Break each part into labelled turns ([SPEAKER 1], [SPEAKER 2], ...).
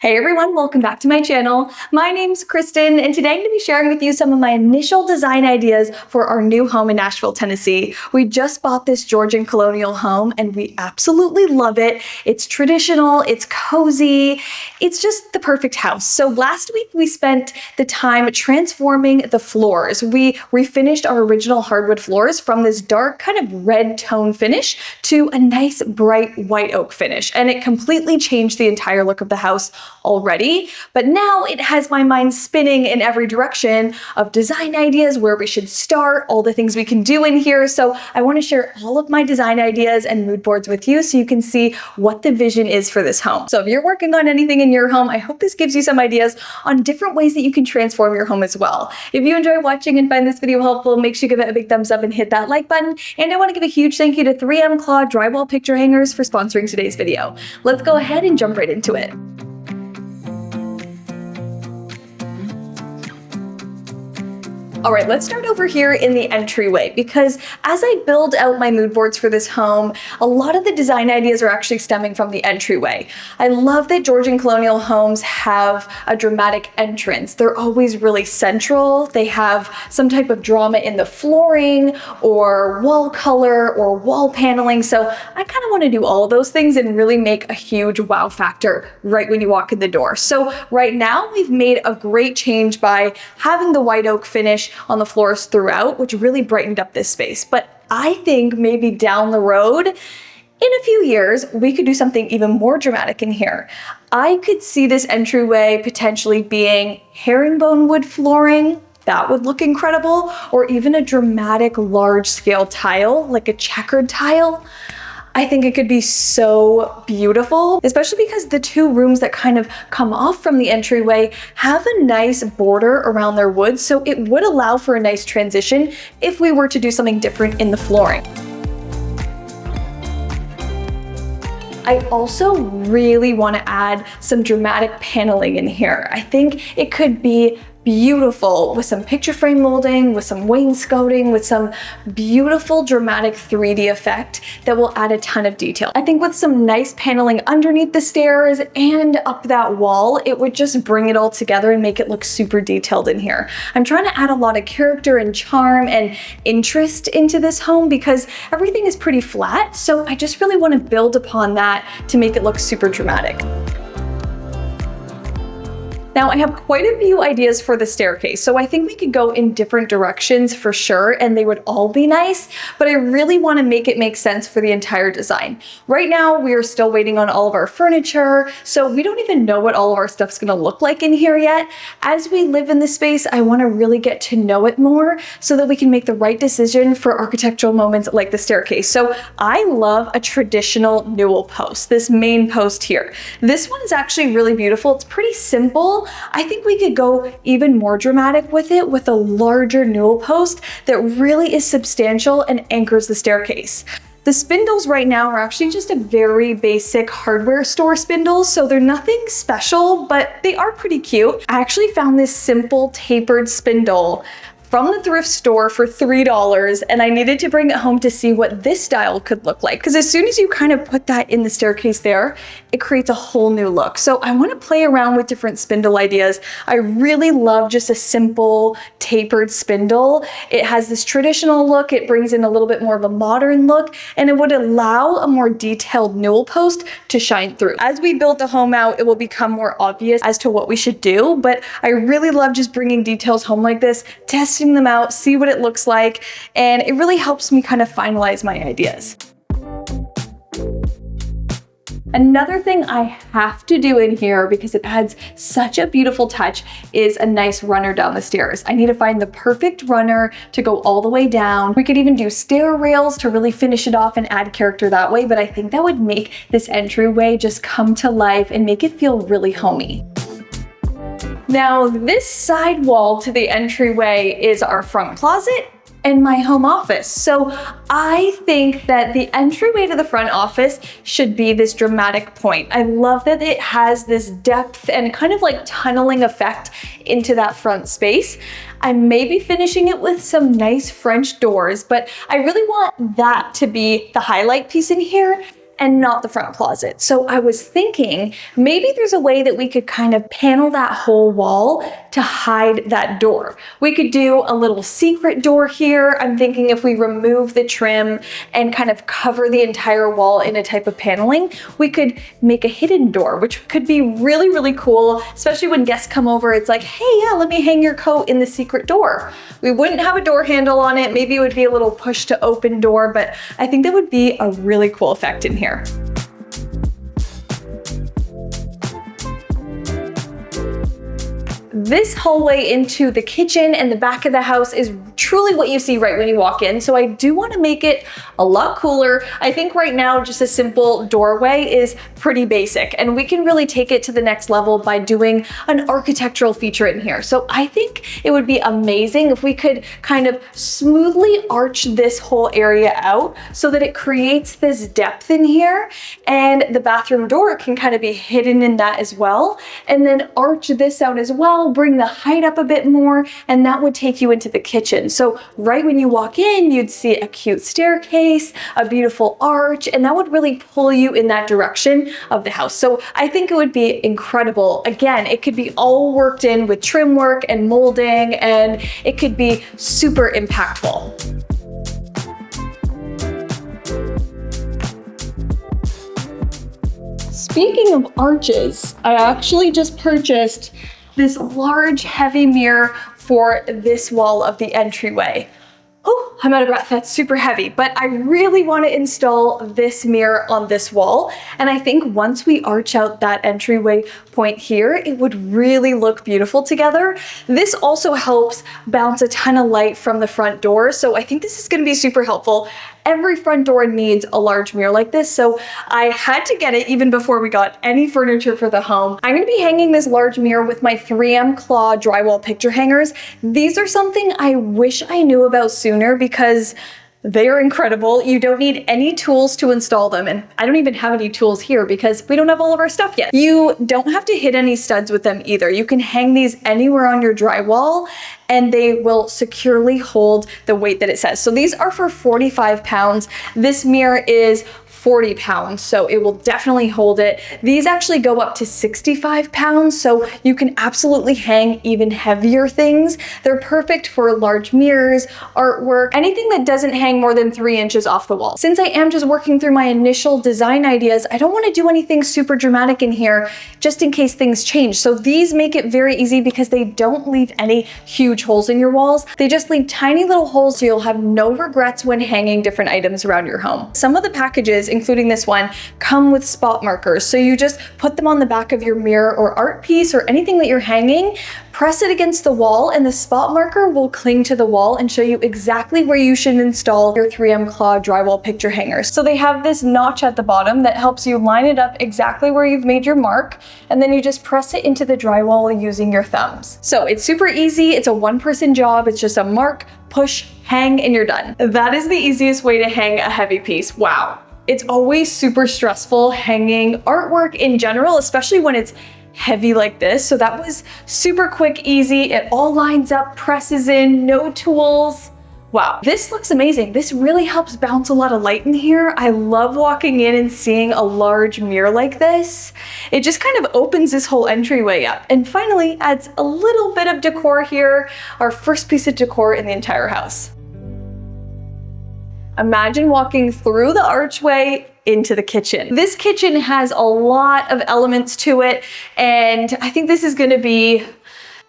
[SPEAKER 1] Hey everyone, welcome back to my channel. My name's Kristen, and today I'm going to be sharing with you some of my initial design ideas for our new home in Nashville, Tennessee. We just bought this Georgian colonial home and we absolutely love it. It's traditional, it's cozy, it's just the perfect house. So last week we spent the time transforming the floors. We refinished our original hardwood floors from this dark kind of red tone finish to a nice bright white oak finish, and it completely changed the entire look of the house already, but now it has my mind spinning in every direction of design ideas, where we should start, all the things we can do in here. So I want to share all of my design ideas and mood boards with you so you can see what the vision is for this home. So if you're working on anything in your home, I hope this gives you some ideas on different ways that you can transform your home as well. If you enjoy watching and find this video helpful, make sure you give it a big thumbs up and hit that like button. And I want to give a huge thank you to 3M Claw Drywall Picture Hangers for sponsoring today's video. Let's go ahead and jump right into it. All right, let's start over here in the entryway, because as I build out my mood boards for this home, a lot of the design ideas are actually stemming from the entryway. I love that Georgian colonial homes have a dramatic entrance. They're always really central. They have some type of drama in the flooring or wall color or wall paneling. So I kind of want to do all of those things and really make a huge wow factor right when you walk in the door. So right now we've made a great change by having the white oak finish on the floors throughout, which really brightened up this space. But I think maybe down the road, in a few years, we could do something even more dramatic in here. I could see this entryway potentially being herringbone wood flooring. That would look incredible. Or even a dramatic large scale tile, like a checkered tile. I think it could be so beautiful, especially because the two rooms that kind of come off from the entryway have a nice border around their wood, so it would allow for a nice transition if we were to do something different in the flooring. I also really want to add some dramatic paneling in here. I think it could be beautiful with some picture frame molding, with some wainscoting, with some beautiful dramatic 3D effect that will add a ton of detail. I think with some nice paneling underneath the stairs and up that wall, it would just bring it all together and make it look super detailed in here. I'm trying to add a lot of character and charm and interest into this home because everything is pretty flat, so I just really want to build upon that to make it look super dramatic. Now I have quite a few ideas for the staircase, so I think we could go in different directions for sure, and they would all be nice, but I really want to make it make sense for the entire design. Right now, we are still waiting on all of our furniture, so we don't even know what all of our stuff's gonna look like in here yet. As we live in this space, I want to really get to know it more so that we can make the right decision for architectural moments like the staircase. So I love a traditional newel post, this main post here. This one is actually really beautiful. It's pretty simple. I think we could go even more dramatic with it, with a larger newel post that really is substantial and anchors the staircase. The spindles right now are actually just a very basic hardware store spindles, so they're nothing special, but they are pretty cute. I actually found this simple tapered spindle from the thrift store for $3, and I needed to bring it home to see what this style could look like, because as soon as you kind of put that in the staircase there, it creates a whole new look. So I want to play around with different spindle ideas. I really love just a simple tapered spindle. It has this traditional look, it brings in a little bit more of a modern look, and it would allow a more detailed newel post to shine through. As we build the home out, it will become more obvious as to what we should do, but I really love just bringing details home like this, testing them out, see what it looks like, and it really helps me kind of finalize my ideas. Another thing I have to do in here, because it adds such a beautiful touch, is a nice runner down the stairs. I need to find the perfect runner to go all the way down. We could even do stair rails to really finish it off and add character that way, but I think that would make this entryway just come to life and make it feel really homey. Now, this side wall to the entryway is our front closet and my home office. So I think that the entryway to the front office should be this dramatic point. I love that it has this depth and kind of like tunneling effect into that front space. I may be finishing it with some nice French doors, but I really want that to be the highlight piece in here. and not the front closet. So I was thinking maybe there's a way that we could kind of panel that whole wall to hide that door. We could do a little secret door here. I'm thinking if we remove the trim and kind of cover the entire wall in a type of paneling, we could make a hidden door, which could be really, really cool, especially when guests come over. It's like, hey, yeah, let me hang your coat in the secret door. We wouldn't have a door handle on it. Maybe it would be a little push to open door, but I think that would be a really cool effect in here. This hallway into the kitchen and the back of the house is truly what you see right when you walk in. So I do want to make it a lot cooler. I think right now just a simple doorway is pretty basic, and we can really take it to the next level by doing an architectural feature in here. So I think it would be amazing if we could kind of smoothly arch this whole area out so that it creates this depth in here, and the bathroom door can kind of be hidden in that as well. And then arch this out as well, bring the height up a bit more, and that would take you into the kitchen. So right when you walk in, you'd see a cute staircase, a beautiful arch, and that would really pull you in that direction of the house. So I think it would be incredible. Again, it could be all worked in with trim work and molding, and it could be super impactful. Speaking of arches, I actually just purchased this large heavy mirror for this wall of the entryway. Oh, I'm out of breath, that's super heavy, but I really want to install this mirror on this wall. And I think once we arch out that entryway point here, it would really look beautiful together. This also helps bounce a ton of light from the front door. So I think this is going to be super helpful. Every front door needs a large mirror like this, so I had to get it even before we got any furniture for the home. I'm gonna be hanging this large mirror with my 3M Claw drywall picture hangers. These are something I wish I knew about sooner because they are incredible. You don't need any tools to install them, and I don't even have any tools here because we don't have all of our stuff yet. You don't have to hit any studs with them either. You can hang these anywhere on your drywall and they will securely hold the weight that it says. So these are for 45 pounds. This mirror is 40 pounds, so it will definitely hold it. These actually go up to 65 pounds, so you can absolutely hang even heavier things. They're perfect for large mirrors, artwork, anything that doesn't hang more than 3 inches off the wall. Since I am just working through my initial design ideas, I don't want to do anything super dramatic in here just in case things change. So these make it very easy because they don't leave any huge holes in your walls. They just leave tiny little holes so you'll have no regrets when hanging different items around your home. Some of the packages, including this one, come with spot markers. So you just put them on the back of your mirror or art piece or anything that you're hanging, press it against the wall, and the spot marker will cling to the wall and show you exactly where you should install your 3M Claw drywall picture hangers. So they have this notch at the bottom that helps you line it up exactly where you've made your mark, and then you just press it into the drywall using your thumbs. So it's super easy. It's a one-person job. It's just a mark, push, hang, and you're done. That is the easiest way to hang a heavy piece. Wow. It's always super stressful hanging artwork in general, especially when it's heavy like this. So that was super quick, easy. It all lines up, presses in, no tools. Wow, this looks amazing. This really helps bounce a lot of light in here. I love walking in and seeing a large mirror like this. It just kind of opens this whole entryway up and finally adds a little bit of decor here, our first piece of decor in the entire house. Imagine walking through the archway into the kitchen. This kitchen has a lot of elements to it, and I think this is gonna be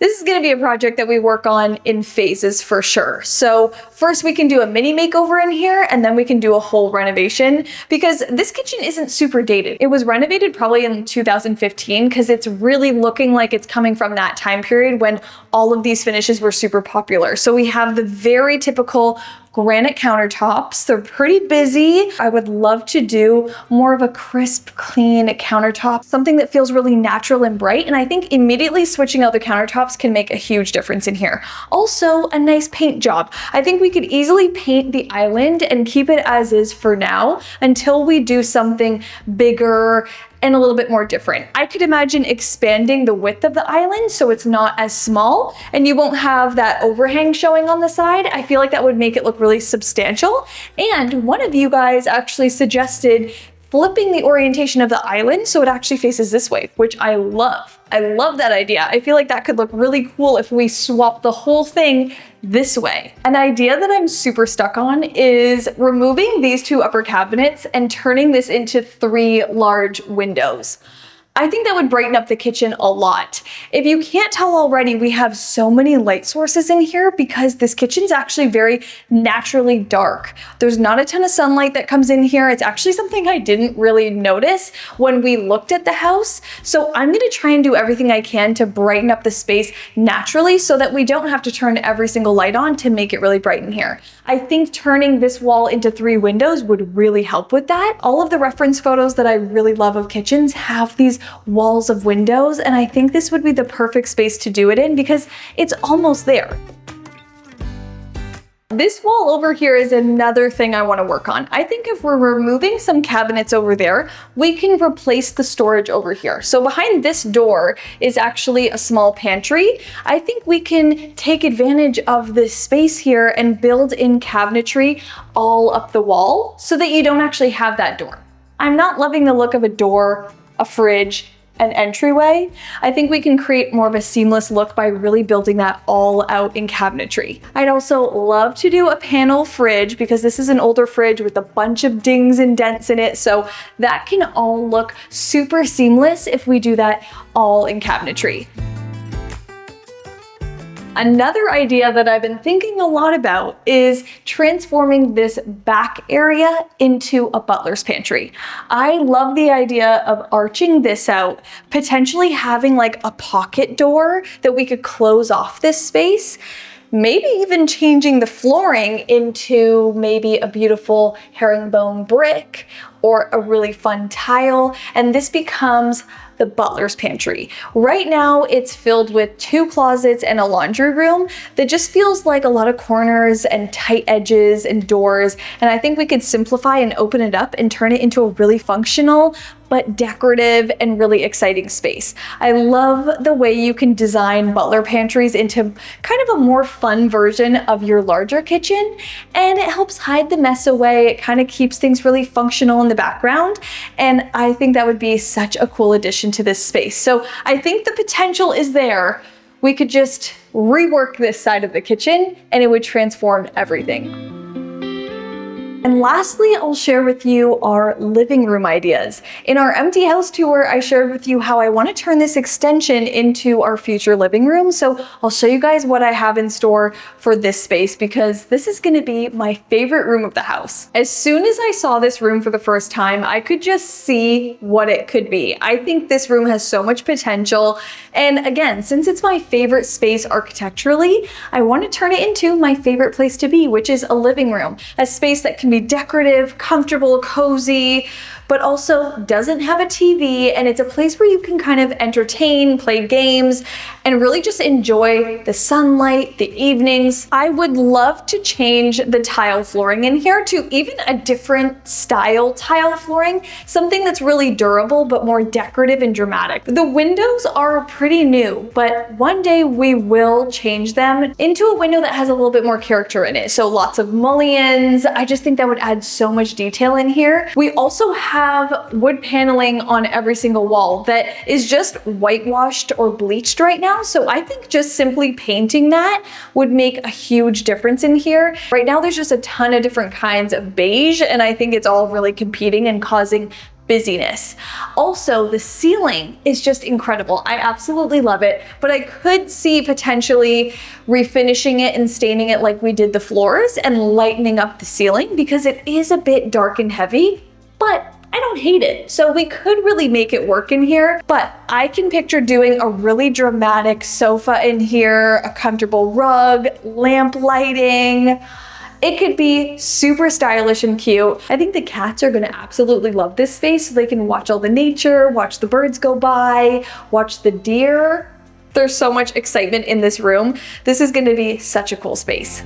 [SPEAKER 1] a project that we work on in phases for sure. So first we can do a mini makeover in here, and then we can do a whole renovation because this kitchen isn't super dated. It was renovated probably in 2015 because it's really looking like it's coming from that time period when all of these finishes were super popular. So we have the very typical granite countertops. They're pretty busy. I would love to do more of a crisp, clean countertop, something that feels really natural and bright. And I think immediately switching out the countertops can make a huge difference in here. Also, a nice paint job. I think we could easily paint the island and keep it as is for now until we do something bigger and a little bit more different. I could imagine expanding the width of the island so it's not as small and you won't have that overhang showing on the side. I feel like that would make it look really substantial. And one of you guys actually suggested flipping the orientation of the island so it actually faces this way, which I love. I love that idea. I feel like that could look really cool if we swap the whole thing this way. An idea that I'm super stuck on is removing these two upper cabinets and turning this into 3 large windows. I think that would brighten up the kitchen a lot. If you can't tell already, we have so many light sources in here because this kitchen's actually very naturally dark. There's not a ton of sunlight that comes in here. It's actually something I didn't really notice when we looked at the house. So I'm gonna try and do everything I can to brighten up the space naturally so that we don't have to turn every single light on to make it really bright in here. I think turning this wall into 3 windows would really help with that. All of the reference photos that I really love of kitchens have these walls of windows, and I think this would be the perfect space to do it in because it's almost there. This wall over here is another thing I want to work on. I think if we're removing some cabinets over there, we can replace the storage over here. So behind this door is actually a small pantry. I think we can take advantage of this space here and build in cabinetry all up the wall so that you don't actually have that door. I'm not loving the look of a door, a fridge, an entryway. I think we can create more of a seamless look by really building that all out in cabinetry. I'd also love to do a panel fridge because this is an older fridge with a bunch of dings and dents in it. So that can all look super seamless if we do that all in cabinetry. Another idea that I've been thinking a lot about is transforming this back area into a butler's pantry. I love the idea of arching this out, potentially having like a pocket door that we could close off this space. Maybe even changing the flooring into maybe a beautiful herringbone brick or a really fun tile, and this becomes the butler's pantry. Right now, it's filled with 2 closets and a laundry room that just feels like a lot of corners and tight edges and doors, and I think we could simplify and open it up and turn it into a really functional but decorative and really exciting space. I love the way you can design butler pantries into kind of a more fun version of your larger kitchen, and it helps hide the mess away. It kind of keeps things really functional in the background, and I think that would be such a cool addition to this space. So I think the potential is there. We could just rework this side of the kitchen and it would transform everything. And lastly, I'll share with you our living room ideas. In our empty house tour, I shared with you how I want to turn this extension into our future living room. So I'll show you guys what I have in store for this space because this is going to be my favorite room of the house. As soon as I saw this room for the first time, I could just see what it could be. I think this room has so much potential. And again, since it's my favorite space architecturally, I want to turn it into my favorite place to be, which is a living room, a space that can be decorative, comfortable, cozy, but also doesn't have a TV, and it's a place where you can kind of entertain, play games, and really just enjoy the sunlight, the evenings. I would love to change the tile flooring in here to even a different style tile flooring, something that's really durable but more decorative and dramatic. The windows are pretty new, but one day we will change them into a window that has a little bit more character in it. So lots of mullions. I just think that would add so much detail in here. We also have wood paneling on every single wall that is just whitewashed or bleached right now. So I think just simply painting that would make a huge difference in here. Right now, there's just a ton of different kinds of beige, and I think it's all really competing and causing busyness. Also, the ceiling is just incredible. I absolutely love it, but I could see potentially refinishing it and staining it like we did the floors and lightening up the ceiling because it is a bit dark and heavy, but I don't hate it. So we could really make it work in here, but I can picture doing a really dramatic sofa in here, a comfortable rug, lamp lighting. It could be super stylish and cute. I think the cats are gonna absolutely love this space so they can watch all the nature, watch the birds go by, watch the deer. There's so much excitement in this room. This is gonna be such a cool space.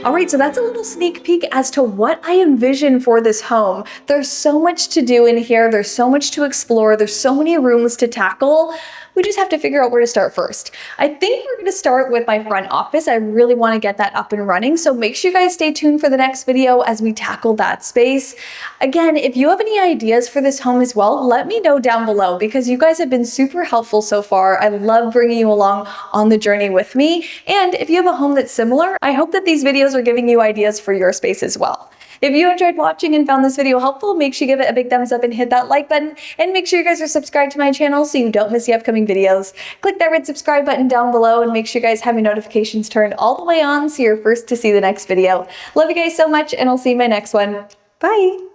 [SPEAKER 1] All right, so that's a little sneak peek as to what I envision for this home. There's so much to do in here. There's so much to explore. There's so many rooms to tackle. We just have to figure out where to start first. I think we're gonna start with my front office. I really wanna get that up and running, so make sure you guys stay tuned for the next video as we tackle that space. Again, if you have any ideas for this home as well, let me know down below because you guys have been super helpful so far. I love bringing you along on the journey with me. And if you have a home that's similar, I hope that these videos are giving you ideas for your space as well. If you enjoyed watching and found this video helpful, make sure you give it a big thumbs up and hit that like button. And make sure you guys are subscribed to my channel so you don't miss the upcoming videos. Click that red subscribe button down below and make sure you guys have your notifications turned all the way on so you're first to see the next video. Love you guys so much and I'll see you in my next one. Bye!